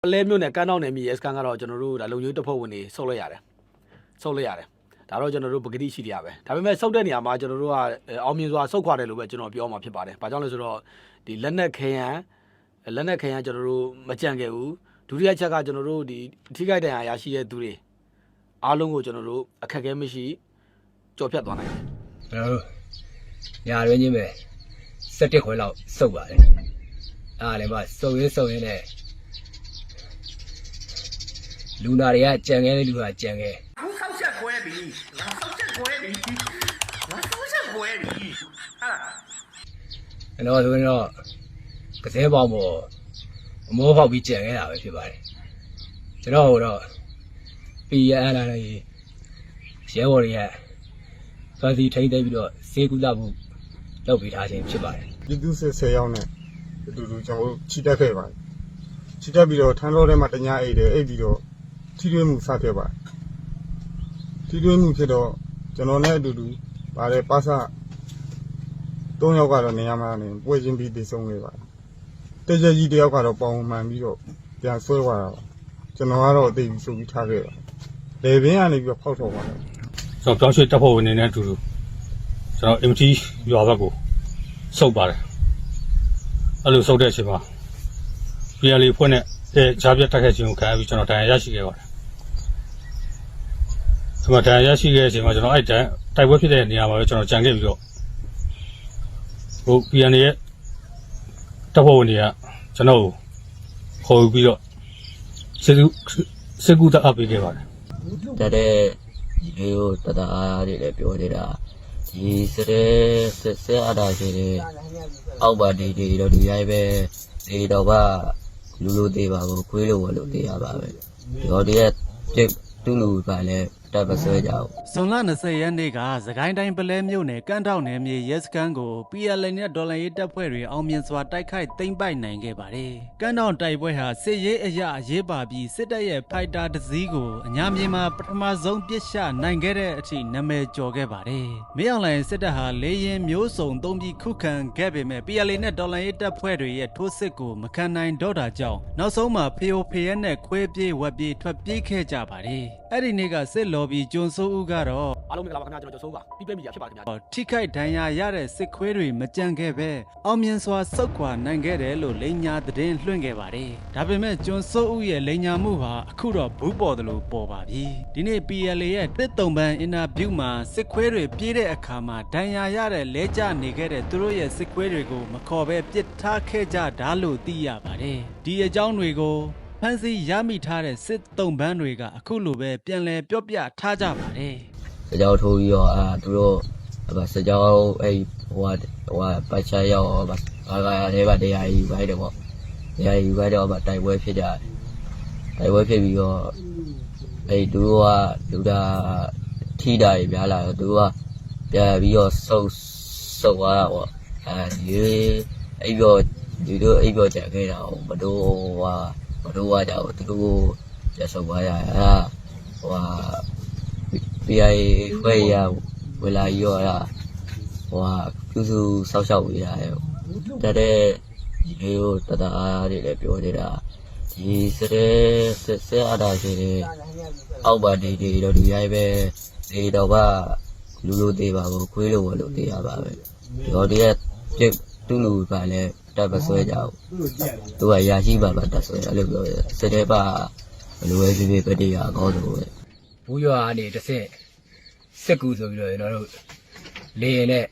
လဲမြို့နယ်ကန်းတောင်းနယ်မြေရဲစခန်းကတော့ကျွန်တော်တို့ဒါလုံမျိုးတစ်ဖက်ဝင်နေဆုတ်လိုက်ရတယ်ဒါတော့ကျွန်တော်တို့ပကတိရှိတရားပဲဒါပေမဲ့ဆုတ်တဲ့နေရာမှာကျွန်တော်တို့ကအောင်မြင်စွာဆုတ်ခွာတယ်လို့ပဲကျွန်တော်ပြောမှာဖြစ်ပါတယ်ဘာကြောင့်လဲဆိုတော့ဒီလက်နက်ခဲယံကျွန်တော်တို့မကြံခဲ့ဘူးဒုတိယချက်ကကျွန်တော်တို့ဒီအထိခိုက်ဒဏ်ရာရရှိတဲ့သူတွေအားလုံးကိုကျွန်တော်တို့အခက်အခဲမရှိကြော်ဖြတ်သွားနိုင်တယ်ကျွန်တော်တို့ညာရင်းချင်းပဲ17ခွဲလောက်စုပ်ပါတယ်အားလည်းမစုပ်ရင်းနဲ့လူနာတွေကကြံခဲ့တဲ့လူကကြံခဲ့ဆောက်ချက်ကွဲပြီငါဆောက်ချက်ကွဲပြီအဲ့တော့ဆိုရင်ကစဲပေါင်းပေါ်အမောဖောက်ပြီးကြံခဲ့တာပဲဖြစ်ပါတယ်ကျွန်တော်တော့ပြည်ရန်လာနေရဲဘော်တွေကဖန်စီထိန်းသိမ်းပြီးတော့ဈေးကူလာမှုလုပ်ပေးထားခြင်းဖြစ်ပါတယ်ပြည်သူစစ်10ယောက်နဲ့အတူတူကျွန်တော်ချီတက်ခဲ့ပါတယ်ချီတက်ပြီးတော့ထန်းတော်ထဲမှာတညာအိတ်တယ်အိတ်ပြီးတော့ထိတွေ့မှုစဖြစ်ပါတယ်ထိတွေ့မှုဖြစ်တော့ကျွန်တော်နဲ့အတူတူပါတဲ့ပါစ3ယောက်ကတော့နေရာမှာနေပွဲချင်းပြီးတည်ဆုံးခဲ့ပါတယ်တကြကြီးတယောက်ကတော့ပေါင်မှန်ပြီးတော့ပြန်ဆွဲသွားတာပါကျွန်တော်ကတော့အသိပြီးဆိုပြီးထားခဲ့တာလေဘင်းကနေပြီးတော့ဖောက်ထုတ်သွားတယ်ကျွန်တော်ပြောင်းရွှေ့တပ်ဖွဲ့ဝင်နေတဲ့အတူတူကျွန်တော် MT ရွာဘက်ကိုစုပ်ပါတယ်အဲ့လိုစုပ်တဲ့အချိန်မှာ PLA ဖွဲ့နဲ့ဂျားပြတ်တက်ခဲ့ခြင်းကိုခံရပြီးကျွန်တော်ဒဏ်ရာရရှိခဲ့ပါတယ်ဒီမှာဒဏ်ရာရရှိခဲ့တဲ့အချိန်မှာကျွန်တော်အဲ့တိုက်ပွဲဖြစ်တဲ့နေရာမှာပဲကျွန်တော်ကြံခဲ့ပြီးတော့ဟို PLA ရဲ့တပ်ဖွဲ့ဝင်တွေကကျွန်တော်ကိုခေါ်ပြီးတော့စစ်ကူတပ်အပ်ပေးခဲ့ပါတယ်တဲ့ဒီလိုတတအားတွေလည်းပြောနေတာဒီစတဲ့အားဒါရှိတယ်အောက်ပါဒီတော့ဒီရိုက်ပဲဒီတော့ကလူသေးပါဘူးခွေးလို့ဝလို့သေးရပါပဲဒီတော့ဒီရဲ့တူလူပါလဲတပ်ပဆွဲကြအောင်ဇွန်လ20ရက်နေ့ကစကိုင်းတိုင်းပလဲမြို့နယ်ကန်းတောင်နယ်မြေရဲစခန်းကို PLA နဲ့ဒေါ်လာရေးတပ်ဖွဲ့တွေအောင်မြင်စွာတိုက်ခိုက်သိမ်းပိုက်နိုင်ခဲ့ပါတယ်။ကန်းတောင်တိုက်ပွဲဟာစစ်ရေးအရာအရေးပါပြီးစစ်တပ်ရဲ့ဖိုက်တာတစ်စီးကိုအညာမြေမှာပထမဆုံးပစ်ချနိုင်ခဲ့တဲ့အထိနာမည်ကျော်ခဲ့ပါတယ်။မင်းအောင်လှိုင်စစ်တပ်ဟာလေရင်မျိုးစုံသုံးပြီးခုခံခဲ့ပေမဲ့ PLA နဲ့ဒေါ်လာရေးတပ်ဖွဲ့တွေရဲ့ထိုးစစ်ကိုမခံနိုင်တော့တာကြောင့်နောက်ဆုံးမှာဖျို့ဖျက်နဲ့ခွဲပြေးဝက်ပြေးထွက်ပြေးခဲ့ကြပါတယ်။အဲ့ဒီနေ့ကစစ်လော်ဘီကျွန်းစိုးဦးကတော့အားလုံးမင်္ဂလာပါခင်ဗျာကျွန်တော်ကျော်စိုးပါပြီးပြည့်မိရဖြစ်ပါတယ်ခင်ဗျာထိခိုက်ဒဏ်ရာရတဲ့စစ်ခွေးတွေမကြံခဲ့ပဲအောင်မြင်စွာစုတ်ခွာနိုင်ခဲ့တယ်လို့လိန်ညာသတင်းလွှင့်ခဲ့ပါတယ်ဒါပေမဲ့ကျွန်းစိုးဦးရဲ့လိန်ညာမှုဟာအခုတော့ဘူးပေါ်တယ်လို့ပေါ်ပါပြီဒီနေ့ PLA ရဲ့တစ်တုံပန်းအင်တာဗျူးမှာစစ်ခွေးတွေပြေးတဲ့အခါမှာဒဏ်ရာရတဲ့လဲကျနေခဲ့တဲ့သူတို့ရဲ့စစ်ခွေးတွေကိုမခေါ်ပဲပစ်ထားခဲ့ကြတာလို့သိရပါတယ်ဒီအကြောင်းတွေကိုဖန်စီရမိထားတဲ့စစ်တုံပန်းတွေကအခုလိုပဲပြန်လဲပြောပြထားကြပါတယ်စကြောထိုးပြီးတော့သူတို့စကြောအဲ့ဟိုပတ်ချရောက်ဘာကလည်းဗတရားယူခိုင်းတယ်ပေါ့တရားယူခိုင်းတော့တိုက်ပွဲဖြစ်ကြတိုက်ပွဲဖြစ်ပြီးတော့အဲ့သူတို့ကလူတာထိတာတွေများလာတော့သူတို့ကပြန်ပြီးတော့ဆုတ်သွားတာပေါ့ဒီအဲ့တော့ဒီတို့အဲ့တော့ကြံခဲ့တာမတို့ကြတော့သူတို့ကျဆုတ်သွားရဟိုPI ခွဲရဝလာရောလားပြုစုဆောက်ရှောက်ဝေးရတယ်တဲ့ဒီလိုတတအားတွေလည်းပြောနေတာဒီစစ်အားဒါရှိတယ်အောက်ပါဒီတော့ဒီရိုက်ပဲဒီတော့ကလူသေးပါဘူးခွေးလို့ဝလို့သေးရပါပဲဒီတော့ဒီရဲ့တူလူပါလဲတပ်ပဆွဲကြအောင်သူကရာရှိပါတပ်ဆွဲအဲ့လိုပြောတယ်စစ်တဲ့ပါဘလိုပဲဖြစ်ဖြစ်ပတိရအကောင်းဆုံးပဲဘူးရွာကနေတစ်ဆင့်စစ်ကူဆိုပြီးတော့ကျွန်တော်တို့လေရင်နဲ့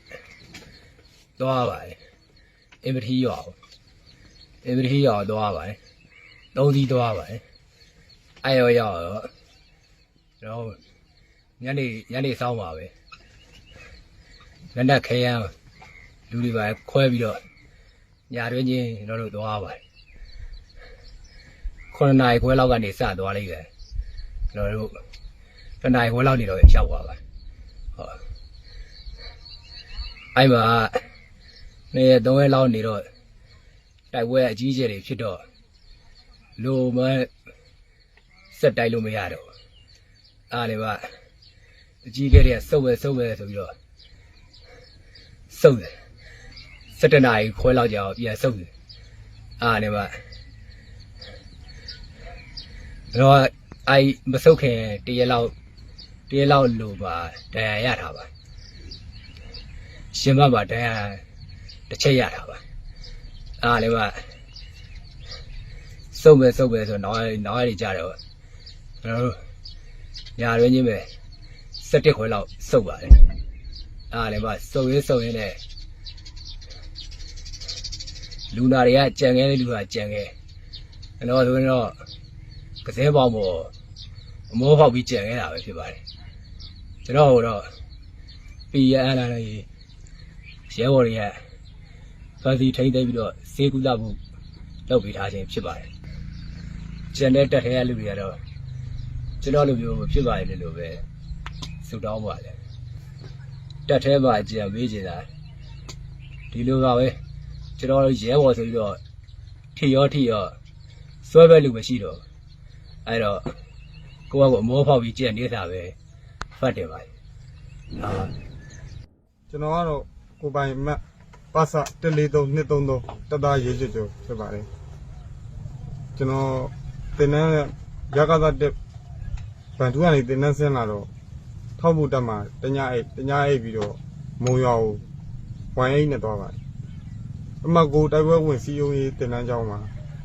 သွားပါတယ်အင်ပတီရွာသွားပါတယ်သုံးစီးသွားပါတယ်အဲ့ရောက်တော့ကျွန်တော်ညနေစောင်းပါပဲလက်နက်ခဲယမ်းလူတွေပါခွဲပြီးတော့ညာတွင်းချင်းကျွန်တော်တို့သွားပါတယ်9 နာရီခွဲလောက်ကနေစသွားလိုက်တယ်ကျွန်တော်တို့တနင်္လာခွဲလောက်နေတော့ရောက်သွားပါဟုတ်အဲ့မှာနေ3ရက်လောက်နေတော့တိုက်ပွဲအကြီးကျယ်တွေဖြစ်တော့လူမဆက်တိုက်လို့မရတော့အားလည်းအကြီးကျယ်တွေကစုပ်ပဲဆိုပြီးတော့စုပ်တယ်17 နာရီခွဲလောက်ကြာအောင်ပြန်စုပ်တယ်အားလည်း တော့အဲ့မဆုတ်ခင်တရက်လောက်လိုပါတရားရတာပါရှင်မပါတရားတစ်ချက်ရတာပါအားလည်းပါစုပ်ပဲဆိုနောက်ရကြတော့ကျွန်တော်တို့ညာရင်းချင်းပဲ17ခွဲလောက်စုပ်ပါတယ်အားလည်းပါစုပ်ရင်းနဲ့လူနာတွေကကြံခဲ့တဲ့လူကကြံခဲ့အဲ့တော့ဆိုရင်တော့ကစဲပေါင်းပေါ်အမောဖောက်ပြီးကြံခဲ့တာပဲဖြစ်ပါတယ်ကျွန်တော်တော့PNလာနေရဲဘော်တွေကဖန်စီထိန်းသိမ်းပြီးတော့ဈေးကူလာမှုလုပ်ပေးထားခြင်းဖြစ်ပါတယ်ကျန်တဲ့တက်ထဲရလူတွေကတော့ကျွန်တော်လိုမျိုးဖြစ်ပါလေလို့ပဲဆုတောင်းပါလေတက်ထဲမှာကြံပေးခြင်းလားဒီလိုပါပဲကျွန်တော်ရဲဘော်ဆိုပြီးတော့ထီရောစွဲပဲလူမရှိတော့အဲ့တော့ကိုယ့်အမောဖောက်ပြီးကြံနေတာပဲဖတ်တယ်ပါကျွန်တော်ကတော့ကိုပိုင်မတ်ပါစ143233တသားရေးချွတ်ဖြစ်ပါတယ်ကျွန်တော်တင်တဲ့ရကသာတက်ဗန်တူကနေတင်တဲ့ဆင်းလာတော့ထောက်ဖို့တက်မှာတညအိတ်ပြီးတော့မုံရွာကိုဝိုင်းအိတ်နဲ့သွားပါတယ်အမကိုတိုက်ပွဲဝင်စီယုံရေးတင်တန်းကျောင်းမှာ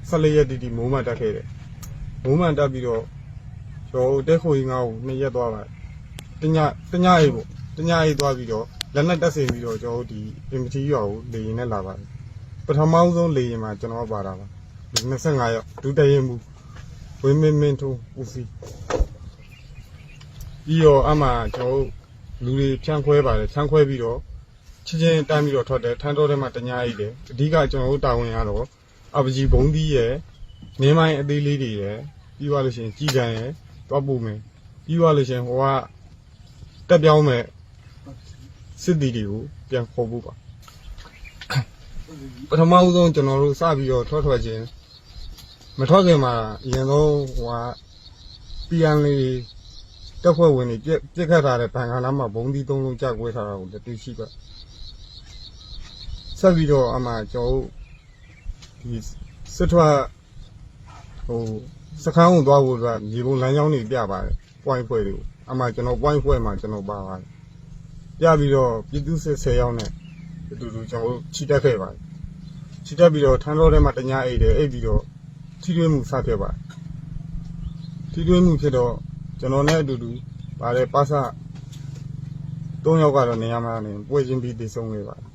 14ရက်တီမိုးမှတက်ခဲ့တယ်မိုးမှတက်ပြီးတော့ကျော်တက်ခွေငါ့ကို2ရက်သွားပါတယ်တညအိတ်ပေါ့တညအိတ်သွားပြီးတော့လက်နဲ့တက်ဆင်ပြီးတော့ကျွန်တော်ဒီအင်မတီရွာကိုလေရင်နဲ့လာပါတယ်ပထမဆုံးလေရင်မှာကျွန်တော်ပါတာပါ25ရက်ဒုတရင်မူဝင်းမင်းတို့ဦးစီးပြီးတော့အမှကျွန်တော်လူတွေဖြန့်ခွဲပါတယ်ဖြန့်ခွဲပြီးတော့ချင်းတန်းပြီးတော့ထွက်တယ်ထန်းတော်ထဲမှာတညာအိတ်တယ်အဓိကကျွန်တော်တာဝန်ရတော့အပကြီးဘုံသီးရယ်နင်းမိုင်းအသေးလေးတွေရယ်ပြီးသွားလို့ရှိရင်ကြီးကန်ရယ်တွားပူမယ်ပြီးသွားလို့ရှိရင်ဟိုကတက်ပြောင်းမယ်စစ်တီတွေကိုပြန်ခေါ်ဖို့ပါပထမဆုံးကျွန်တော်တို့စပြီးတော့ထွက်ခြင်းမထွက်ခင်မှာအရင်ဆုံးဟိုကပြန်လေးတက်ဖွဲ့ဝင်တွေပြက်ခတ်ထားတဲ့ဘန်ကလာမှာဘုံသီး3လုံးကြကွဲထားတာကိုတွေ့ရှိပါဆက်ပြီးတော့အမှကျွန်တော်ဒီစစ်ထွက်ဟိုစခန်းကိုသွားဖို့အတွက်မြေပုံလမ်းကြောင်းတွေပြပါတယ် point ဖွဲ့တွေကိုအမှကျွန်တော် point ဖွဲ့မှာကျွန်တော်ပါပါတယ်ပြပြီးတော့ပြည်သူစစ်10ယောက်နဲ့အတူတူကျွန်တော်ချီတက်ခဲ့ပါတယ်ချီတက်ပြီးတော့ထန်းတော်ထဲမှာတညာအိတ်တယ်အိတ်ပြီးတော့ထိတွေ့မှုစဖြစ်ပါတယ်ထိတွေ့မှုဖြစ်တော့ကျွန်တော်နဲ့အတူတူပါတယ်ပါစ3ယောက်ကတော့နေရာမှာနေပွဲချင်းပြီးတည်ဆုံးခဲ့ပါတယ်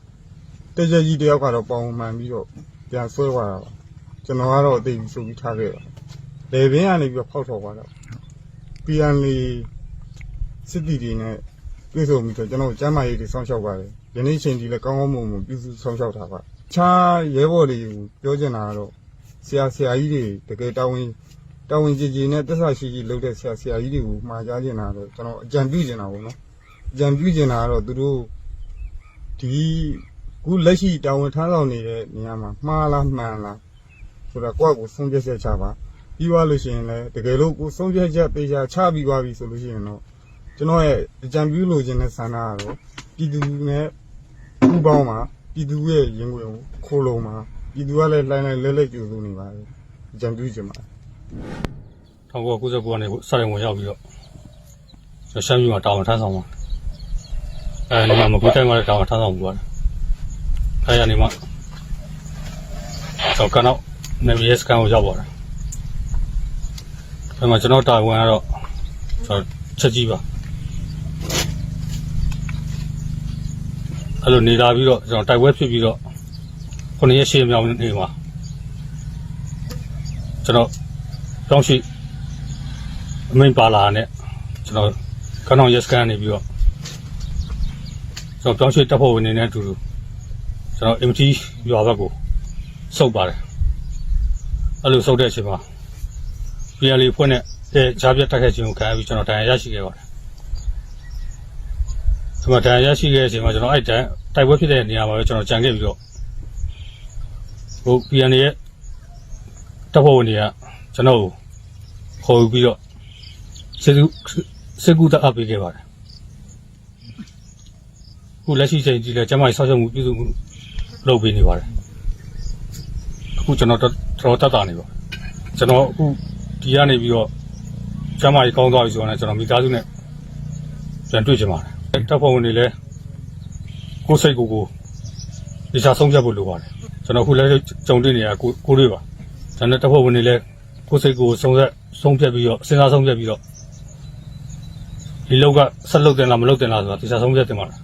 တကြကြီးတယောက်ကတော့ပေါင်မှန်ပြီးတော့ပြန်ဆွဲသွားတာပါကျွန်တော်ကတော့အသိပြီးဆိုပြီးထားခဲ့ပါလေဘင်းကနေပြီးတော့ဖောက်ထော်သွားတော့ပြန်လီစစ်တီတွေနဲ့တွေ့ဆုံပြီးတော့ကျွန်တော်ကျမ်းမာရေးတွေစောင့်ရှောက်ပါတယ်ယနေ့ချိန်ဒီလည်းကောင်းကောင်းမွန်မွန်ပြုစုစောင့်ရှောက်တာပါခြားရဲဘော်တွေကိုပြောချင်တာကတော့ဆရာကြီးတွေတကယ်တာဝန်ကြီးနဲ့တက်ဆာရှိလုပ်တဲ့ဆရာကြီးတွေကိုမှာကြားချင်တာတော့ကျွန်တော်အကြံပြုချင်တာပေါ့နော်အကြံပြုချင်တာကတော့သူတို့ဒီခုလက်ရှိတာဝန်ထမ်းဆောင်နေတဲ့နေရာမှာမှားလားမှန်လားဆိုတော့ကိုယ့်ကိုဆုံးဖြတ်ချက်ချပါပြီးသွားလို့ရှိရင်လည်းတကယ်လို့ကိုဆုံးဖြတ်ချက်ပေးချပြီးသွားပြီဆိုလို့ရှိရင်တော့ကျွန်တော်ရဲ့အကြံပြုလိုချင်တဲ့ဆန္ဒကတော့ပြည်သူနဲ့ပူးပေါင်းပါပြည်သူရဲ့ရင်ဝင်ခိုးလုံးပါပြည်သူကလည်းလှိုင်းလဲကြိုးစိုးနေပါတယ်အကြံပြုချင်ပါတယ်1999ကနေစတင်ဝင်ရောက်ပြီးတော့ရှမ်းပြည်မှာတာဝန်ထမ်းဆောင်ပါနေမှာမကွေးတိုင်းမှာတာဝန်ထမ်းဆောင်ပြီးပါတယ်အဲ့ရနေမှာတော့ကတော့နေမီစကန်ကိုရောက်ပါတယ်အဲ့မှာကျွန်တော်တာဝန်ကတော့ချက်ကြီးပါအဲ့လိုနေလာပြီးတော့ကျွန်တော်တိုက်ပွဲဖြစ်ပြီးတော့9ရက်ရှေ့မြောက်နေမှာကျွန်တော်တောင်းရှိအမိန်ပါလာနဲ့ကျွန်တော်ခဏရက်စကန်နေပြီးတော့ကျွန်တော်တောင်းရှိတပ်ဖို့ဝင်နေတဲ့အတူတူကျွန်တော် MT ရွာဘက်ကိုစုပ်ပါတယ်အဲ့လိုစုပ်တဲ့အချိန်မှာ PL ဖွဲ့နဲ့ဂျားပြတ်တက်ခဲ့ခြင်းကိုခံရပြီးကျွန်တော်ဒဏ်ရာရရှိခဲ့ပါတယ်ဒီမှာဒဏ်ရာရရှိခဲ့တဲ့အချိန်မှာကျွန်တော်အဲ့တိုက်ပွဲဖြစ်တဲ့နေရာမှာပဲကျွန်တော်ကြံခဲ့ပြီးတော့ဟို PL ရဲ့တပ်ဖို့ဝင်တွေကကျွန်တော်ခေါ်ပြီးတော့စစ်ကူတပ်အပ်ပေးခဲ့ပါတယ်ခုလက်ရှိချိန်ကြီးလဲကျမကြီးဆောက်ရှောက်မှုပြုစုမှုလုပ်ပေးနေပါတယ်အခုကျွန်တော်တော်တတ်တာနေပါကျွန်တော်အခုဒီကနေပြီးတော့ ကျမ်းမာရေးကောင်းသွားပြီဆိုတော့ကျွန်တော်မိသားစုနဲ့ပြန်တွေ့ချင်ပါတယ်တပ်ဖွဲ့ဝင်တွေလည်းကိုယ်စိတ်ကိုဒီစားဆုံးဖြတ်ဖို့လိုပါတယ်ကျွန်တော်ခုလည်းကြုံတွေ့နေရကိုတွေပါဒါနဲ့တပ်ဖွဲ့ဝင်တွေလည်းကိုယ်စိတ်ကိုဆုံးဖြတ်ပြီးတော့စဉ်းစားဆုံးဖြတ်ပြီးတော့ဒီလောက်ကဆက်လုပ်တင်လားမလုပ်တင်လားဆိုတာဒီစားဆုံးဖြတ်တင်ပါတယ်